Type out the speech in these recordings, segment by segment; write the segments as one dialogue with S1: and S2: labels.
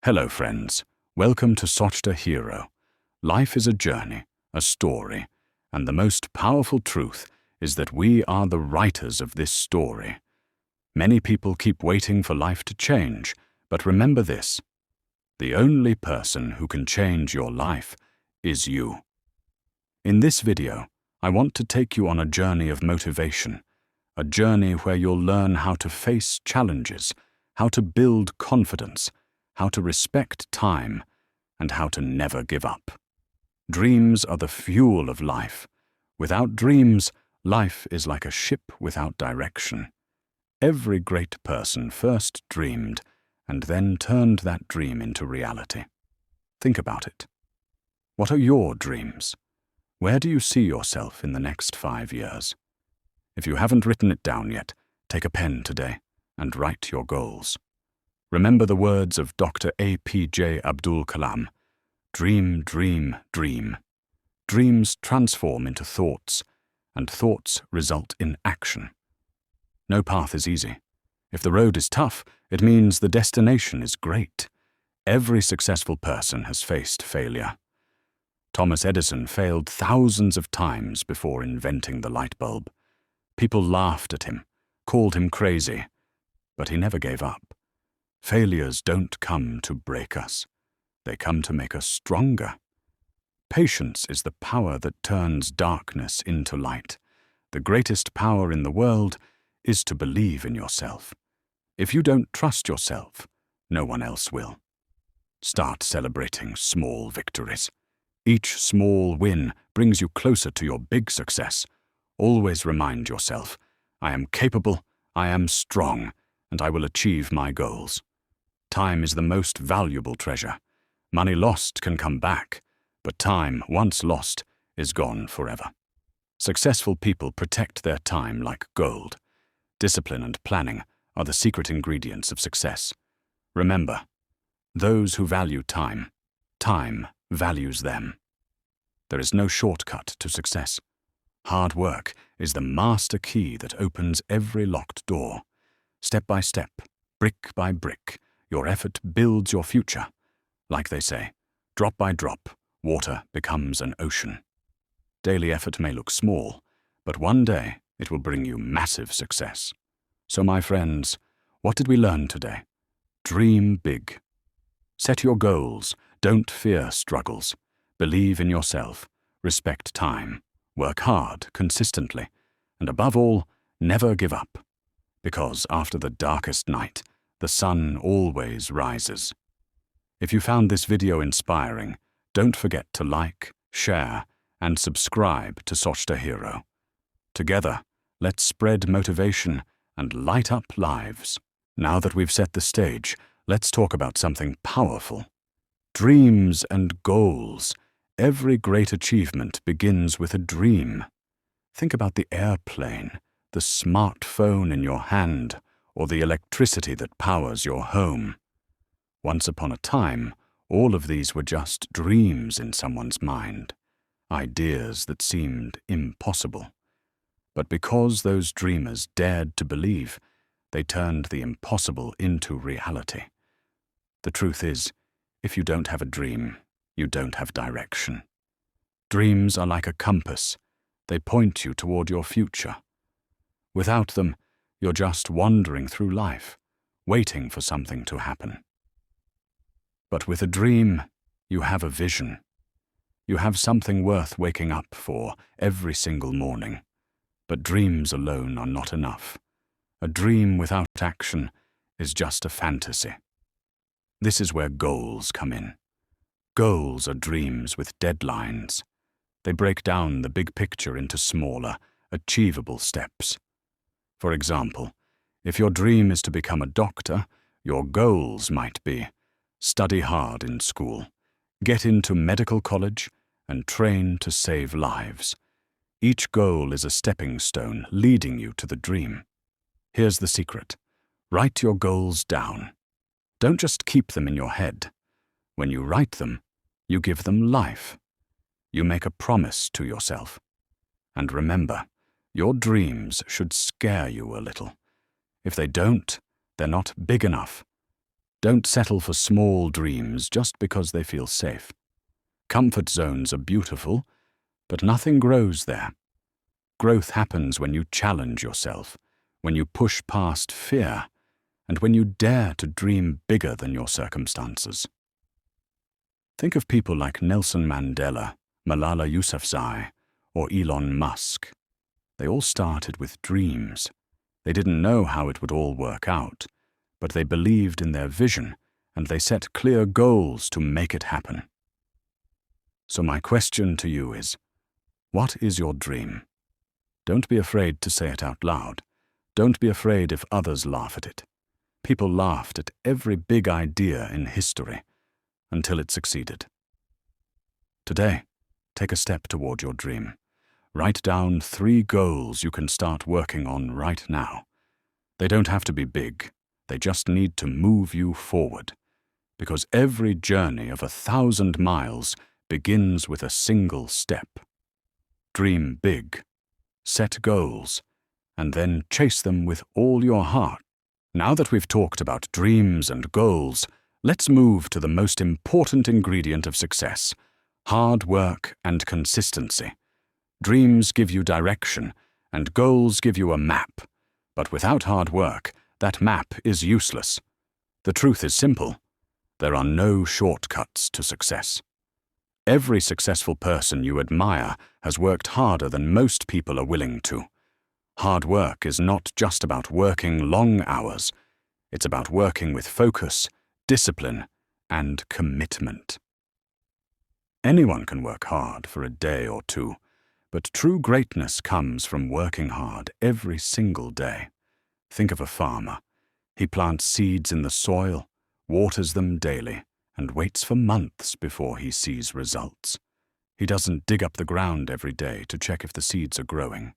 S1: Hello friends, welcome to Sochta Hero. Life is a journey, a story, and the most powerful truth is that we are the writers of this story. Many people keep waiting for life to change, but remember this: the only person who can change your life is you. In this video, I want to take you on a journey of motivation, a journey where you'll learn how to face challenges, how to build confidence, how to respect time, and how to never give up. Dreams are the fuel of life. Without dreams, life is like a ship without direction. Every great person first dreamed and then turned that dream into reality. Think about it. What are your dreams? Where do you see yourself in the next 5 years? If you haven't written it down yet, take a pen today and write your goals. Remember the words of Dr. APJ Abdul Kalam: dream, dream, dream. Dreams transform into thoughts, and thoughts result in action. No path is easy. If the road is tough, it means the destination is great. Every successful person has faced failure. Thomas Edison failed thousands of times before inventing the light bulb. People laughed at him, called him crazy, but he never gave up. Failures don't come to break us. They come to make us stronger. Patience is the power that turns darkness into light. The greatest power in the world is to believe in yourself. If you don't trust yourself, no one else will. Start celebrating small victories. Each small win brings you closer to your big success. Always remind yourself, I am capable, I am strong, and I will achieve my goals. Time is the most valuable treasure. Money lost can come back, but time, once lost, is gone forever. Successful people protect their time like gold. Discipline and planning are the secret ingredients of success. Remember, those who value time, time values them. There is no shortcut to success. Hard work is the master key that opens every locked door. Step by step, brick by brick, your effort builds your future. Like they say, drop by drop, water becomes an ocean. Daily effort may look small, but one day it will bring you massive success. So my friends, what did we learn today? Dream big. Set your goals, don't fear struggles. Believe in yourself, respect time, work hard, consistently, and above all, never give up. Because after the darkest night, the sun always rises. If you found this video inspiring, don't forget to like, share, and subscribe to Sochta Hero. Together, let's spread motivation and light up lives. Now that we've set the stage, let's talk about something powerful. Dreams and goals. Every great achievement begins with a dream. Think about the airplane, the smartphone in your hand, or the electricity that powers your home. Once upon a time, all of these were just dreams in someone's mind, ideas that seemed impossible. But because those dreamers dared to believe, they turned the impossible into reality. The truth is, if you don't have a dream, you don't have direction. Dreams are like a compass. They point you toward your future. Without them, you're just wandering through life, waiting for something to happen. But with a dream, you have a vision. You have something worth waking up for every single morning. But dreams alone are not enough. A dream without action is just a fantasy. This is where goals come in. Goals are dreams with deadlines. They break down the big picture into smaller, achievable steps. For example, if your dream is to become a doctor, your goals might be: study hard in school, get into medical college, and train to save lives. Each goal is a stepping stone leading you to the dream. Here's the secret. Write your goals down. Don't just keep them in your head. When you write them, you give them life. You make a promise to yourself. And remember, your dreams should scare you a little. If they don't, they're not big enough. Don't settle for small dreams just because they feel safe. Comfort zones are beautiful, but nothing grows there. Growth happens when you challenge yourself, when you push past fear, and when you dare to dream bigger than your circumstances. Think of people like Nelson Mandela, Malala Yousafzai, or Elon Musk. They all started with dreams. They didn't know how it would all work out, but they believed in their vision and they set clear goals to make it happen. So my question to you is, what is your dream? Don't be afraid to say it out loud. Don't be afraid if others laugh at it. People laughed at every big idea in history until it succeeded. Today, take a step toward your dream. Write down 3 goals you can start working on right now. They don't have to be big. They just need to move you forward. Because every journey of 1,000 miles begins with a single step. Dream big. Set goals. And then chase them with all your heart. Now that we've talked about dreams and goals, let's move to the most important ingredient of success: hard work and consistency. Dreams give you direction, and goals give you a map. But without hard work, that map is useless. The truth is simple. There are no shortcuts to success. Every successful person you admire has worked harder than most people are willing to. Hard work is not just about working long hours. It's about working with focus, discipline, and commitment. Anyone can work hard for a day or two, but true greatness comes from working hard every single day. Think of a farmer. He plants seeds in the soil, waters them daily, and waits for months before he sees results. He doesn't dig up the ground every day to check if the seeds are growing.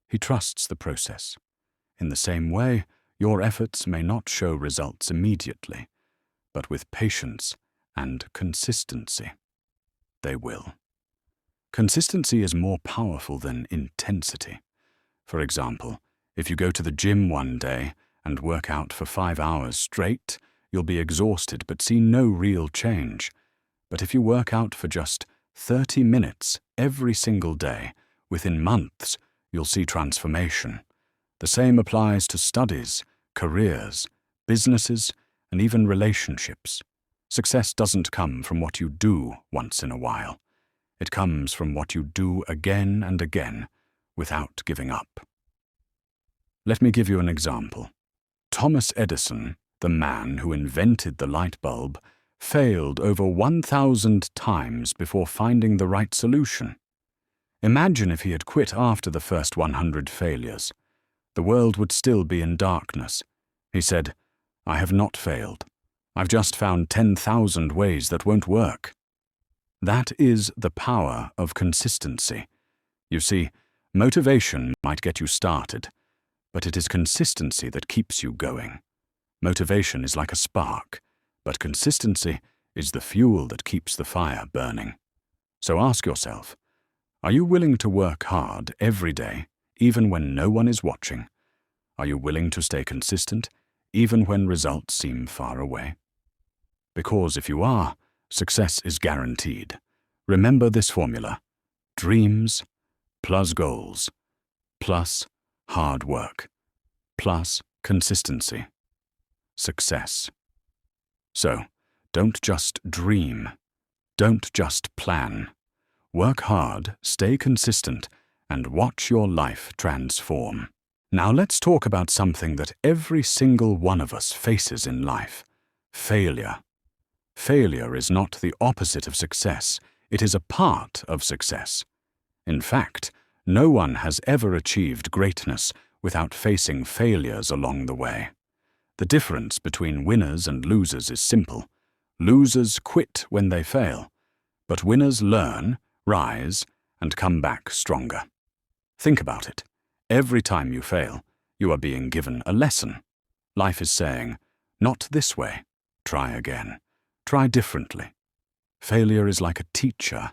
S1: He trusts the process. In the same way, your efforts may not show results immediately, but with patience and consistency, they will. Consistency is more powerful than intensity. For example, if you go to the gym one day and work out for 5 hours straight, you'll be exhausted but see no real change. But if you work out for just 30 minutes every single day, within months, you'll see transformation. The same applies to studies, careers, businesses, and even relationships. Success doesn't come from what you do once in a while. It comes from what you do again and again, without giving up. Let me give you an example. Thomas Edison, the man who invented the light bulb, failed over 1,000 times before finding the right solution. Imagine if he had quit after the first 100 failures. The world would still be in darkness. He said, "I have not failed. I've just found 10,000 ways that won't work." That is the power of consistency. You see, motivation might get you started, but it is consistency that keeps you going. Motivation is like a spark, but consistency is the fuel that keeps the fire burning. So ask yourself, are you willing to work hard every day, even when no one is watching? Are you willing to stay consistent, even when results seem far away? Because if you are, success is guaranteed. Remember this formula: dreams plus goals plus hard work plus consistency. Success. So, don't just dream. Don't just plan. Work hard, stay consistent, and watch your life transform. Now let's talk about something that every single one of us faces in life: failure. Failure is not the opposite of success. It is a part of success. In fact, no one has ever achieved greatness without facing failures along the way. The difference between winners and losers is simple. Losers quit when they fail, but winners learn, rise, and come back stronger. Think about it. Every time you fail, you are being given a lesson. Life is saying, "Not this way. Try again. Try differently." Failure is like a teacher,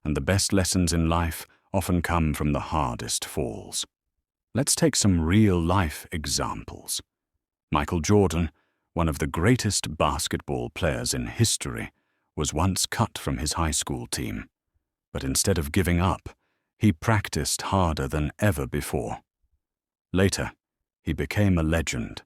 S1: and the best lessons in life often come from the hardest falls. Let's take some real-life examples. Michael Jordan, one of the greatest basketball players in history, was once cut from his high school team. But instead of giving up, he practiced harder than ever before. Later, he became a legend.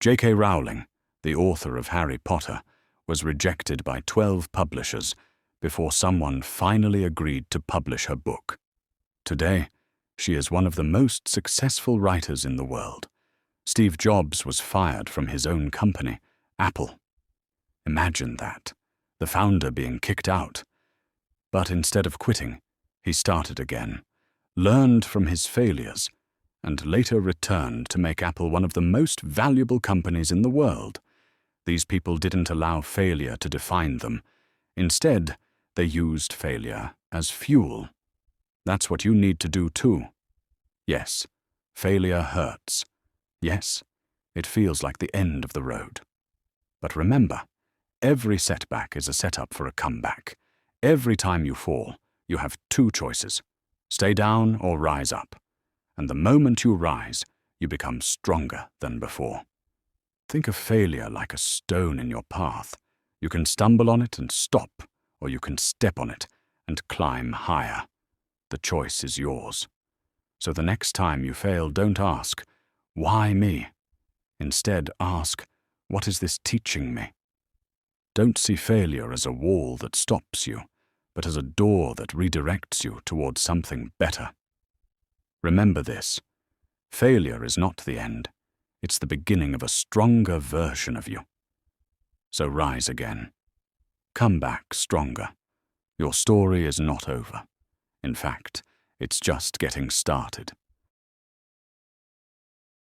S1: J.K. Rowling, the author of Harry Potter, was rejected by 12 publishers before someone finally agreed to publish her book. Today, she is one of the most successful writers in the world. Steve Jobs was fired from his own company, Apple. Imagine that, the founder being kicked out. But instead of quitting, he started again, learned from his failures, and later returned to make Apple one of the most valuable companies in the world. These people didn't allow failure to define them. Instead, they used failure as fuel. That's what you need to do too. Yes, failure hurts. Yes, it feels like the end of the road. But remember, every setback is a setup for a comeback. Every time you fall, you have two choices: stay down or rise up. And the moment you rise, you become stronger than before. Think of failure like a stone in your path. You can stumble on it and stop, or you can step on it and climb higher. The choice is yours. So the next time you fail, don't ask, "Why me?" Instead, ask, "What is this teaching me?" Don't see failure as a wall that stops you, but as a door that redirects you towards something better. Remember this: failure is not the end. It's the beginning of a stronger version of you. So rise again. Come back stronger. Your story is not over. In fact, it's just getting started.